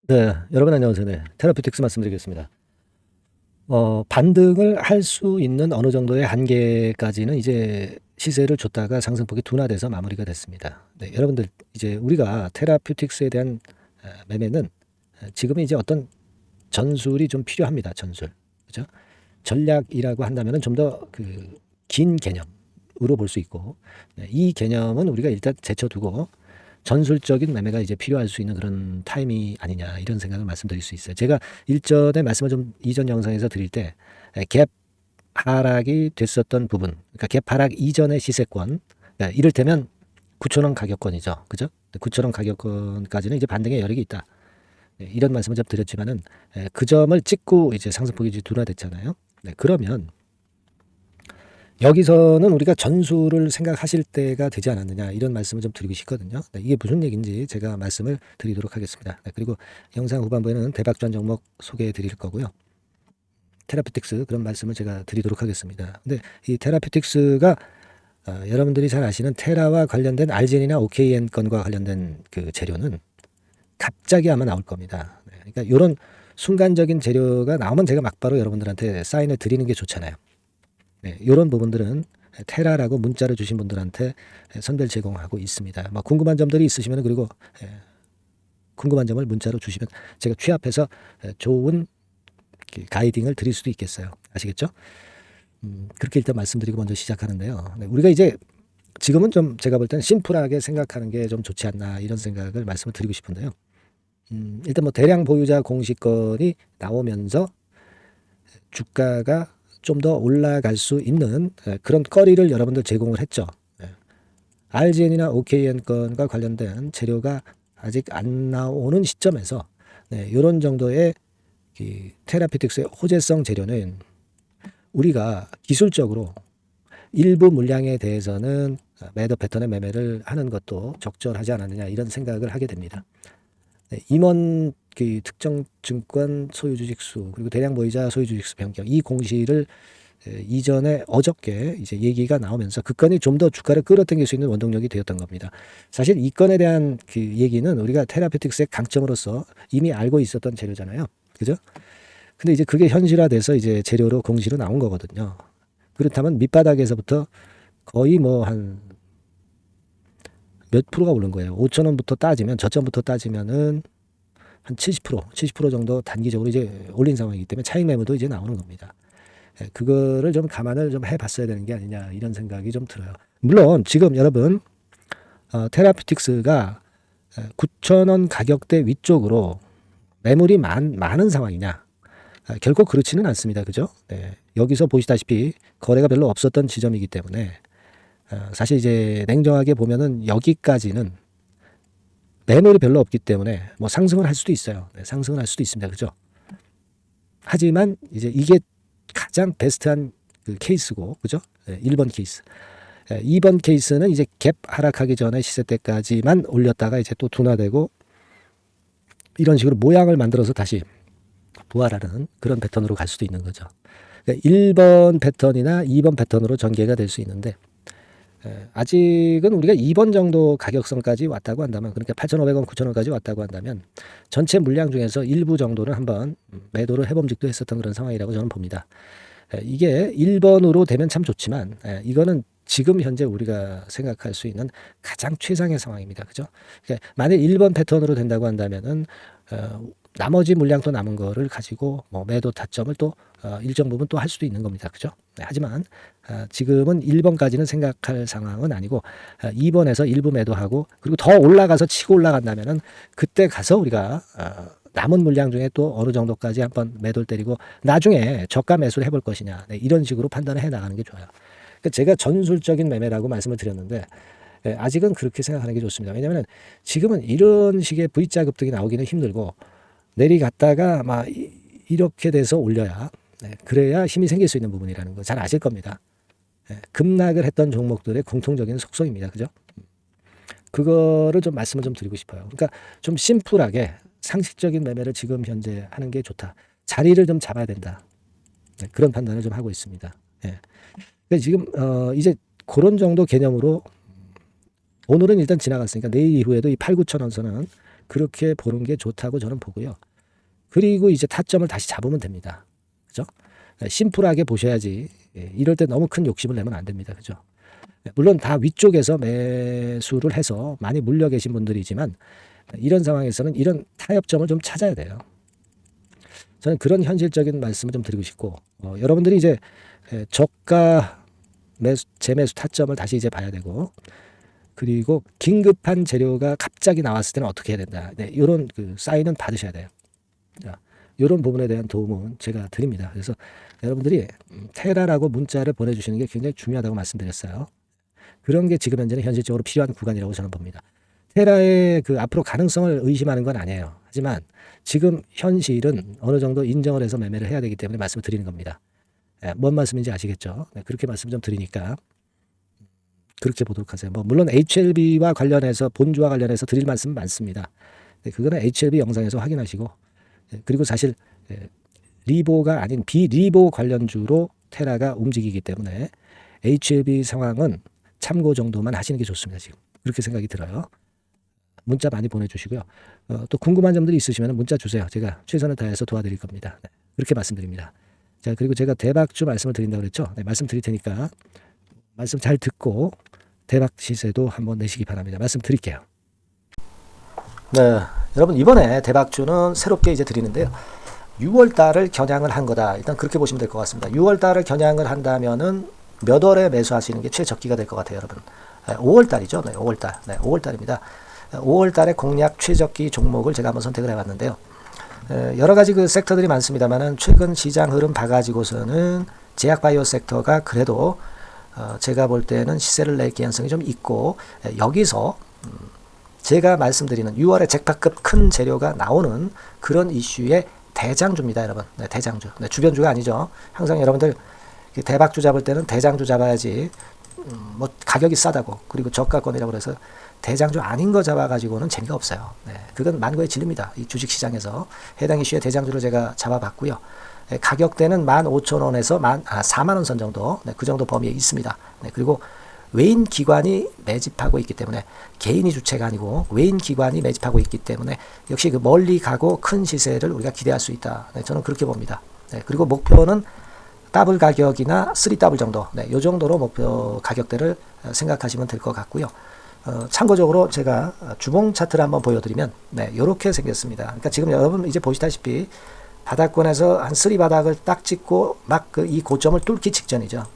네, 여러분 안녕하세요. 네, 테라피틱스 말씀드리겠습니다. 반등을 할 수 있는 어느 정도의 한계까지는 이제 시세를 줬다가 상승폭이 둔화돼서 마무리가 됐습니다. 네, 여러분들 이제 우리가 테라피틱스에 대한 매매는 지금은 이제 어떤 전술이 좀 필요합니다. 전술, 그죠? 전략이라고 한다면은 좀 더 그 긴 개념으로 볼 수 있고, 네, 이 개념은 우리가 일단 제쳐두고 전술적인 매매가 이제 필요할 수 있는 그런 타임이 아니냐 이런 생각을 말씀드릴 수 있어요. 제가 일전에 말씀을 좀 이전 영상에서 드릴 때 갭 하락이 됐었던 부분, 그러니까 갭 하락 이전의 시세권, 그러니까 이를테면 9,000원 가격권이죠, 그죠? 9,000원 가격권까지는 이제 반등의 여력이 있다. 네, 이런 말씀을 좀 드렸지만은 그 점을 찍고 이제 상승폭이 이제 둔화됐잖아요. 네, 그러면 여기서는 우리가 전술을 생각하실 때가 되지 않았느냐 이런 말씀을 좀 드리고 싶거든요. 네, 이게 무슨 얘기인지 제가 말씀을 드리도록 하겠습니다. 네, 그리고 영상 후반부에는 대박전 종목 소개해 드릴 거고요. 테라피틱스 그런 말씀을 제가 드리도록 하겠습니다. 근데 이 테라피틱스가 여러분들이 잘 아시는 테라와 관련된 알젠이나 OKN 건과 관련된 그 재료는 갑자기 아마 나올 겁니다. 네, 그러니까 이런 순간적인 재료가 나오면 제가 막바로 여러분들한테 사인을 드리는 게 좋잖아요. 네, 이런 부분들은 테라라고 문자를 주신 분들한테 선별 제공하고 있습니다. 뭐 궁금한 점들이 있으시면 그리고 궁금한 점을 문자로 주시면 제가 취합해서 좋은 가이딩을 드릴 수도 있겠어요. 아시겠죠? 그렇게 일단 말씀드리고 먼저 시작하는데요. 네, 우리가 이제 지금은 좀 제가 볼 때는 심플하게 생각하는 게 좀 좋지 않나 이런 생각을 말씀을 드리고 싶은데요. 일단 뭐 대량 보유자 공시권이 나오면서 주가가 좀 더 올라갈 수 있는 그런 거리를 여러분들 제공을 했죠. RGN이나 OKN 건과 관련된 재료가 아직 안 나오는 시점에서 이런 정도의 테라피틱스의 호재성 재료는 우리가 기술적으로 일부 물량에 대해서는 매도 패턴의 매매를 하는 것도 적절하지 않았느냐 이런 생각을 하게 됩니다. 임원 특정 증권 소유 주식수 그리고 대량 보유자 소유 주식수 변경 이 공시를 이전에 어저께 이제 얘기가 나오면서 그 건이 좀 더 주가를 끌어당길 수 있는 원동력이 되었던 겁니다. 사실 이 건에 대한 그 얘기는 우리가 테라피틱스의 강점으로서 이미 알고 있었던 재료잖아요. 그죠? 근데 이제 그게 현실화돼서 이제 재료로 공시로 나온 거거든요. 그렇다면 밑바닥에서부터 거의 뭐 한 몇 프로가 오른 거예요. 5천 원부터 따지면 저점부터 따지면은 한 70% 정도 단기적으로 이제 올린 상황이기 때문에 차익 매물도 이제 나오는 겁니다. 그거를 좀 감안을 좀 해봤어야 되는 게 아니냐 이런 생각이 좀 들어요. 물론 지금 여러분 테라피틱스가 9,000원 가격대 위쪽으로 매물이 많은 상황이냐? 결코 그렇지는 않습니다. 그죠? 네, 여기서 보시다시피 거래가 별로 없었던 지점이기 때문에 사실 이제 냉정하게 보면은 여기까지는 매물이 별로 없기 때문에 뭐 상승을 할 수도 있어요. 네, 상승을 할 수도 있습니다. 그죠? 하지만 이제 이게 가장 베스트한 그 케이스고, 그죠? 1번 케이스. 2번 케이스는 이제 갭 하락하기 전에 시세 때까지만 올렸다가 이제 또 둔화되고 이런 식으로 모양을 만들어서 다시 부활하는 그런 패턴으로 갈 수도 있는 거죠. 그러니까 1번 패턴이나 2번 패턴으로 전개가 될 수 있는데 아직은 우리가 2번 정도 가격선까지 왔다고 한다면 그러니까 8,500원, 9,000원까지 왔다고 한다면 전체 물량 중에서 일부 정도는 한번 매도를 해봄직도 했었던 그런 상황이라고 저는 봅니다. 이게 1번으로 되면 참 좋지만 이거는 지금 현재 우리가 생각할 수 있는 가장 최상의 상황입니다. 그죠? 그러니까 만약 1번 패턴으로 된다고 한다면은 나머지 물량 또 남은 거를 가지고 뭐 매도 타점을 또 일정 부분 또 할 수도 있는 겁니다. 그죠? 네, 하지만 지금은 1번까지는 생각할 상황은 아니고 2번에서 일부 매도하고 그리고 더 올라가서 치고 올라간다면은 그때 가서 우리가 남은 물량 중에 또 어느 정도까지 한번 매도를 때리고 나중에 저가 매수를 해볼 것이냐 이런 식으로 판단을 해 나가는 게 좋아요. 그러니까 제가 전술적인 매매라고 말씀을 드렸는데 아직은 그렇게 생각하는 게 좋습니다. 왜냐하면 지금은 이런 식의 V자 급등이 나오기는 힘들고 내리갔다가 막 이렇게 돼서 올려야 그래야 힘이 생길 수 있는 부분이라는 거 잘 아실 겁니다. 급락을 했던 종목들의 공통적인 속성입니다. 그죠? 그거를 좀 말씀을 좀 드리고 싶어요. 그러니까 좀 심플하게 상식적인 매매를 지금 현재 하는 게 좋다. 자리를 좀 잡아야 된다. 그런 판단을 좀 하고 있습니다. 그러니까 지금 이제 그런 정도 개념으로 오늘은 일단 지나갔으니까 내일 이후에도 이 8, 9천 원 선은 그렇게 보는 게 좋다고 저는 보고요. 그리고 이제 타점을 다시 잡으면 됩니다. 그죠? 심플하게 보셔야지. 이럴 때 너무 큰 욕심을 내면 안 됩니다. 그죠? 물론 다 위쪽에서 매수를 해서 많이 물려 계신 분들이지만 이런 상황에서는 이런 타협점을 좀 찾아야 돼요. 저는 그런 현실적인 말씀을 좀 드리고 싶고, 여러분들이 이제 저가 재매수 타점을 다시 이제 봐야 되고, 그리고 긴급한 재료가 갑자기 나왔을 때는 어떻게 해야 된다. 네, 이런 그 사인은 받으셔야 돼요. 자, 이런 부분에 대한 도움은 제가 드립니다. 그래서 여러분들이 테라라고 문자를 보내주시는 게 굉장히 중요하다고 말씀드렸어요. 그런 게 지금 현재는 현실적으로 필요한 구간이라고 저는 봅니다. 테라의 그 앞으로 가능성을 의심하는 건 아니에요. 하지만 지금 현실은 어느 정도 인정을 해서 매매를 해야 되기 때문에 말씀을 드리는 겁니다. 뭔 말씀인지 아시겠죠? 네, 그렇게 말씀 좀 드리니까 그렇게 보도록 하세요. 뭐 물론 HLB와 관련해서 본주와 관련해서 드릴 말씀은 많습니다. 네, 그거는 HLB 영상에서 확인하시고, 그리고 사실 리보가 아닌 비리보 관련주로 테라가 움직이기 때문에 HLB 상황은 참고 정도만 하시는 게 좋습니다. 지금 그렇게 생각이 들어요. 문자 많이 보내주시고요. 또 궁금한 점들이 있으시면 문자 주세요. 제가 최선을 다해서 도와드릴 겁니다. 네, 그렇게 말씀드립니다. 자, 그리고 제가 대박주 말씀을 드린다고 그랬죠. 네, 말씀 드릴 테니까 말씀 잘 듣고 대박 시세도 한번 내시기 바랍니다. 말씀 드릴게요. 네, 여러분 이번에 대박주는 새롭게 이제 드리는데요. 6월 달을 겨냥을 한 거다. 일단 그렇게 보시면 될 것 같습니다. 6월 달을 겨냥을 한다면은 몇 월에 매수하시는 게 최적기가 될 것 같아요, 여러분. 5월 달이죠. 네, 5월 달. 네, 5월 달입니다. 5월 달에 공략 최적기 종목을 제가 한번 선택을 해봤는데요. 여러 가지 그 섹터들이 많습니다만은 최근 시장 흐름 봐가지고서는 제약바이오 섹터가 그래도 제가 볼 때는 시세를 낼 개연성이 좀 있고, 여기서 제가 말씀드리는 6월에 잭팟급 큰 재료가 나오는 그런 이슈의 대장주입니다, 여러분. 네, 대장주. 네, 주변주가 아니죠. 항상 여러분들 대박주 잡을 때는 대장주 잡아야지, 뭐 가격이 싸다고 그리고 저가권이라고 그래서 대장주 아닌 거 잡아가지고는 재미가 없어요. 네, 그건 만고의 진리입니다. 이 주식시장에서 해당 이슈의 대장주를 제가 잡아봤고요. 네, 가격대는 15,000원에서 4만원 선 정도, 네, 그 정도 범위에 있습니다. 네, 그리고 외인 기관이 매집하고 있기 때문에 개인이 주체가 아니고 외인 기관이 매집하고 있기 때문에 역시 그 멀리 가고 큰 시세를 우리가 기대할 수 있다. 네, 저는 그렇게 봅니다. 네, 그리고 목표는 더블 가격이나 3더블 정도, 네, 이 정도로 목표 가격대를 생각하시면 될 것 같고요. 참고적으로 제가 주봉 차트를 한번 보여드리면, 네, 이렇게 생겼습니다. 그러니까 지금 여러분 이제 보시다시피 바닥권에서 한 3바닥을 딱 찍고 막 이 고점을 뚫기 직전이죠.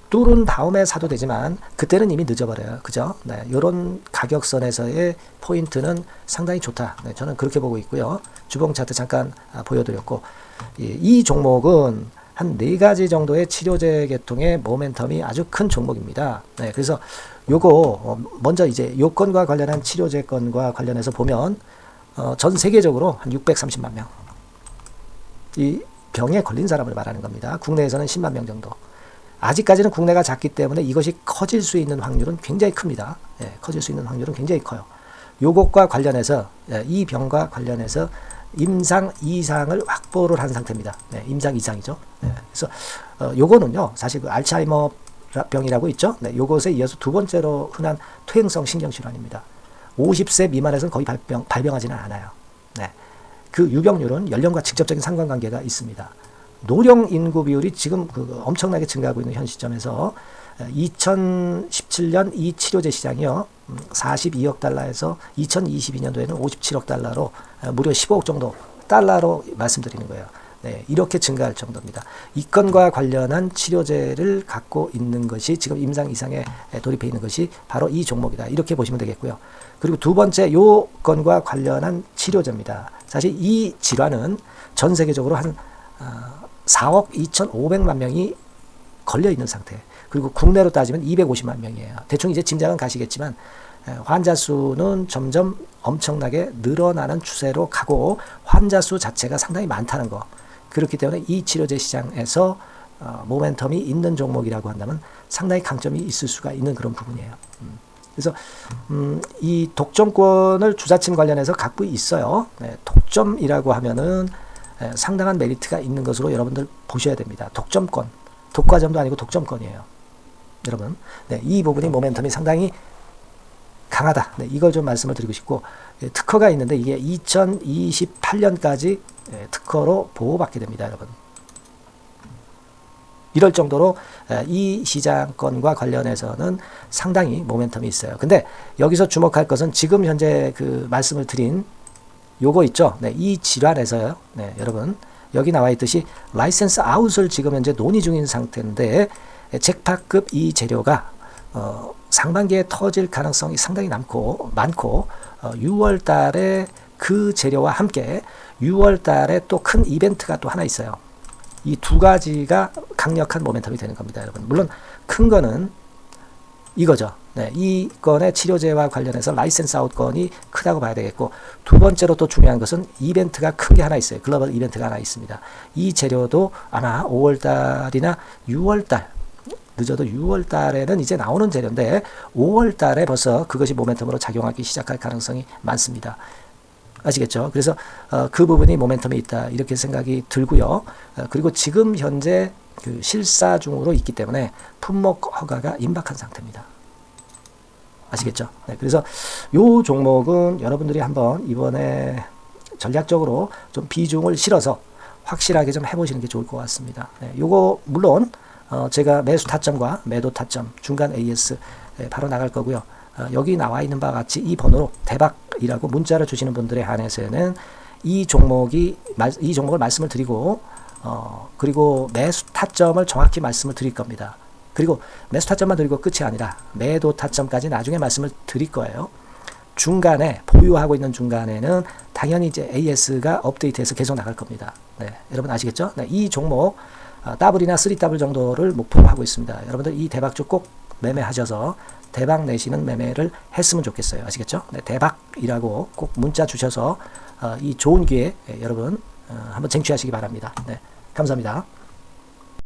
뚫은 다음에 사도 되지만 그때는 이미 늦어버려요. 그죠? 네, 이런 가격선에서의 포인트는 상당히 좋다. 네, 저는 그렇게 보고 있고요. 주봉 차트 잠깐 보여드렸고, 이 종목은 한 4가지 정도의 치료제 계통의 모멘텀이 아주 큰 종목입니다. 네, 그래서 요거 먼저 이제 요건과 관련한 치료제 건과 관련해서 보면 전 세계적으로 한 630만 명. 이 병에 걸린 사람을 말하는 겁니다. 국내에서는 10만 명 정도. 아직까지는 국내가 작기 때문에 이것이 커질 수 있는 확률은 굉장히 큽니다. 예, 커질 수 있는 확률은 굉장히 커요. 요것과 관련해서, 이 병과 관련해서 임상 이상을 확보를 한 상태입니다. 네, 임상 이상이죠. 네, 그래서 요거는요, 사실 그 알츠하이머 병이라고 있죠. 네, 요것에 이어서 두 번째로 흔한 퇴행성 신경질환입니다. 50세 미만에서는 거의 발병하지는 않아요. 네, 그 유병률은 연령과 직접적인 상관관계가 있습니다. 노령 인구 비율이 지금 엄청나게 증가하고 있는 현 시점에서 2017년 이 치료제 시장이요, 42억 달러에서 2022년도에는 57억 달러로 무려 15억 정도 달러로 말씀드리는 거예요. 네, 이렇게 증가할 정도입니다. 이 건과 관련한 치료제를 갖고 있는 것이 지금 임상 이상에 돌입해 있는 것이 바로 이 종목이다. 이렇게 보시면 되겠고요. 그리고 두 번째 요 건과 관련한 치료제입니다. 사실 이 질환은 전 세계적으로 한 4억 2,500만 명이 걸려 있는 상태. 그리고 국내로 따지면 250만 명이에요. 대충 이제 짐작은 가시겠지만 환자 수는 점점 엄청나게 늘어나는 추세로 가고 환자 수 자체가 상당히 많다는 거. 그렇기 때문에 이 치료제 시장에서 모멘텀이 있는 종목이라고 한다면 상당히 강점이 있을 수가 있는 그런 부분이에요. 그래서 이 독점권을 주자침 관련해서 갖고 있어요. 네, 독점이라고 하면은 상당한 메리트가 있는 것으로 여러분들 보셔야 됩니다. 독점권, 독과점도 아니고 독점권이에요. 여러분, 네, 이 부분이 모멘텀이 상당히 강하다. 네, 이걸 좀 말씀을 드리고 싶고, 특허가 있는데 이게 2028년까지 특허로 보호받게 됩니다, 여러분. 이럴 정도로 이 시장권과 관련해서는 상당히 모멘텀이 있어요. 근데 여기서 주목할 것은 지금 현재 그 말씀을 드린 요거 있죠. 네, 이 질환에서요. 네, 여러분 여기 나와 있듯이 라이센스 아웃을 지금 현재 논의 중인 상태인데 잭팟급 이 재료가 상반기에 터질 가능성이 상당히 많고 6월 달에 그 재료와 함께 6월 달에 또 큰 이벤트가 또 하나 있어요. 이 두 가지가 강력한 모멘텀이 되는 겁니다, 여러분. 물론 큰 거는 이거죠. 네, 이 건의 치료제와 관련해서 라이센스 아웃 건이 크다고 봐야 되겠고, 두 번째로 또 중요한 것은 이벤트가 큰 게 하나 있어요. 글로벌 이벤트가 하나 있습니다. 이 재료도 아마 5월 달이나 6월 달, 늦어도 6월 달에는 이제 나오는 재료인데 5월 달에 벌써 그것이 모멘텀으로 작용하기 시작할 가능성이 많습니다. 아시겠죠? 그래서 그 부분이 모멘텀이 있다 이렇게 생각이 들고요. 그리고 지금 현재 그 실사 중으로 있기 때문에 품목 허가가 임박한 상태입니다. 아시겠죠? 네, 그래서 요 종목은 여러분들이 한번 이번에 전략적으로 좀 비중을 실어서 확실하게 좀 해보시는 게 좋을 것 같습니다. 네, 요거 물론 제가 매수 타점과 매도 타점 중간 AS 바로 나갈 거고요. 여기 나와 있는 바와 같이 이 번호로 대박이라고 문자를 주시는 분들에 한해서는 이 종목을 말씀을 드리고 그리고 매수 타점을 정확히 말씀을 드릴 겁니다. 그리고 매수 타점만 드리고 끝이 아니라 매도 타점까지 나중에 말씀을 드릴 거예요. 중간에 보유하고 있는 중간에는 당연히 이제 AS가 업데이트해서 계속 나갈 겁니다. 네, 여러분 아시겠죠? 네, 이 종목 더블이나 3더블 정도를 목표로 하고 있습니다. 여러분들 이 대박주 꼭 매매하셔서 대박 내시는 매매를 했으면 좋겠어요. 아시겠죠? 네, 대박이라고 꼭 문자 주셔서 이 좋은 기회 여러분 한번 쟁취하시기 바랍니다. 네, 감사합니다.